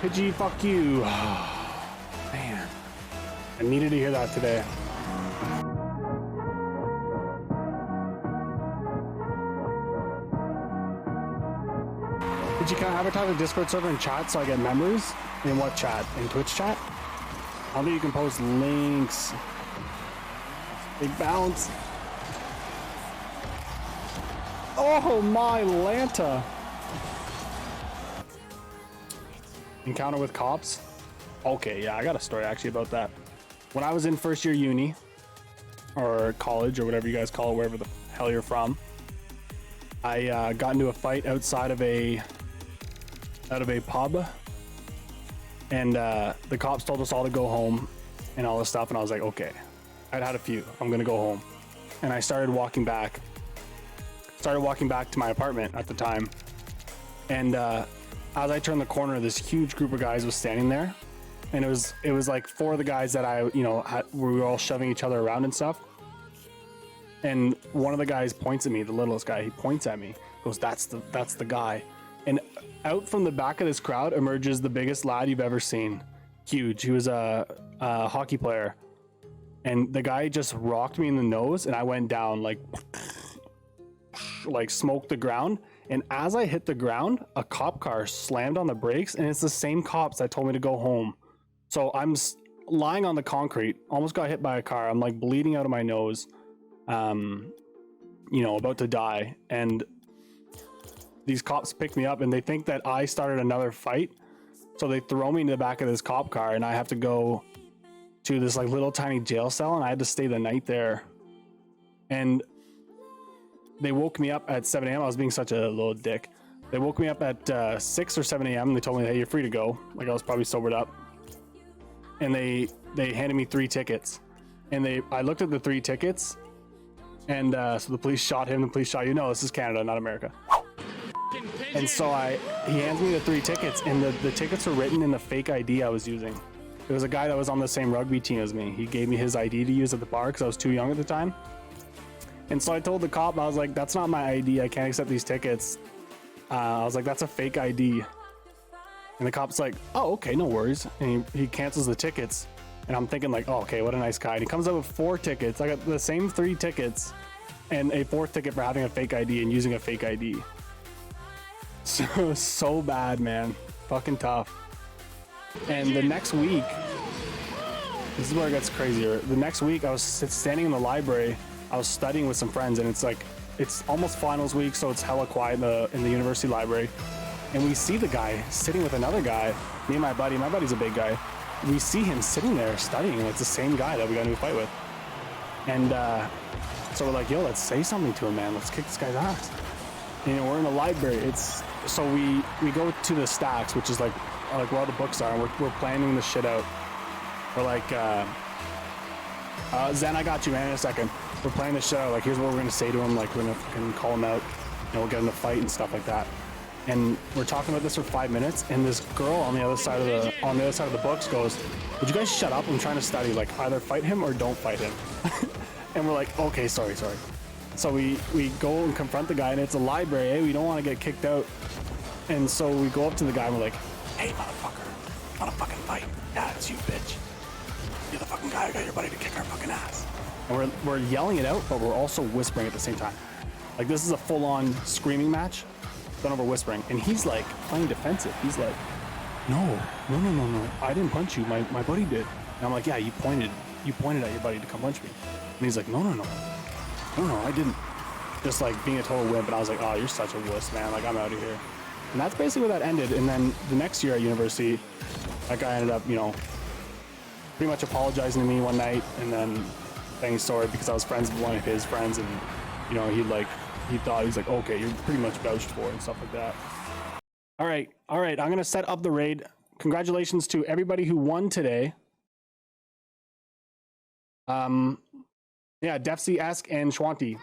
Pidgy, fuck you. Man, I needed to hear that today. Pidgey, can I advertise a Discord server in chat so I get members? In what chat? In Twitch chat? I don't think you can post links. Big bounce. Oh my Lanta. Encounter with cops? Okay, yeah, I got a story actually about that. When I was in first year uni, or college, or whatever you guys call it, wherever the hell you're from, I got into a fight outside of a pub, and the cops told us all to go home and all this stuff, and I was like, okay, I'd had a few, I'm gonna go home. And I started walking back to my apartment at the time, and as I turned the corner, this huge group of guys was standing there, and it was like 4 of the guys that we were all shoving each other around and stuff. And one of the guys points at me, the littlest guy, he points at me, goes, that's the guy. And out from the back of this crowd emerges the biggest lad you've ever seen. Huge. He was a hockey player. And the guy just rocked me in the nose, and I went down like smoked the ground. And as I hit the ground, a cop car slammed on the brakes, and it's the same cops that told me to go home. So I'm lying on the concrete, almost got hit by a car. I'm like bleeding out of my nose, about to die. And these cops pick me up, and they think that I started another fight. So they throw me in the back of this cop car, and I have to go to this like little tiny jail cell, and I had to stay the night there. And they woke me up at 7 a.m. I was being such a little dick. They woke me up at 6 or 7 a.m. They told me, hey, you're free to go. Like, I was probably sobered up. And they handed me 3 tickets. And I looked at the 3 tickets, and so the police shot him, the police shot you. No, this is Canada, not America. And so he hands me the 3 tickets, and the tickets were written in the fake ID I was using. It was a guy that was on the same rugby team as me. He gave me his ID to use at the bar because I was too young at the time. And so I told the cop, I was like, that's not my ID. I can't accept these tickets. I was like, that's a fake ID. And the cop's like, oh, okay, no worries. And he cancels the tickets. And I'm thinking like, oh, okay, what a nice guy. And he comes up with 4 tickets. I got the same 3 tickets and a 4th ticket for having a fake ID and using a fake ID. So bad, man. Fucking tough. And the next week, this is where it gets crazier. The next week, I was standing in the library. I was studying with some friends, and it's almost finals week, so it's hella quiet in the university library. And we see the guy sitting with another guy, me and my buddy's a big guy. We see him sitting there studying, and it's the same guy that we got into a fight with. And so we're like, yo, let's say something to him, man. Let's kick this guy's ass. And we're in the library. So we go to the stacks, which is like where all the books are, and we're planning this shit out. We're like, Zen, I got you, man, in a second. We're playing this shit out, like, here's what we're gonna say to him, like, we're gonna fucking call him out, we'll get in a fight and stuff like that. And we're talking about this for 5 minutes, and this girl on the other side of the books goes, would you guys shut up? I'm trying to study, like, either fight him or don't fight him. And we're like, okay, sorry. So we go and confront the guy, and it's a library, hey, we don't want to get kicked out. And so we go up to the guy, and we're like, hey, motherfucker, want to fucking fight? Yeah, it's you, bitch. You're the fucking guy who got your buddy to kick our fucking ass. And we're yelling it out, but we're also whispering at the same time. Like, this is a full-on screaming match done over whispering. And he's like playing defensive. He's like, no, I didn't punch you. My buddy did. And I'm like, yeah, you pointed at your buddy to come punch me. And he's like, no, I didn't. Just like being a total wimp. And I was like, oh, you're such a wuss, man. Like, I'm out of here. And that's basically where that ended. And then the next year at university, that guy ended up, pretty much apologizing to me one night, and then saying sorry because I was friends with one of his friends, and he thought, he's like, okay, you're pretty much vouched for and stuff like that. All right, I'm gonna set up the raid. Congratulations to everybody who won today. Yeah, Defsy, Esk, and Schwanti.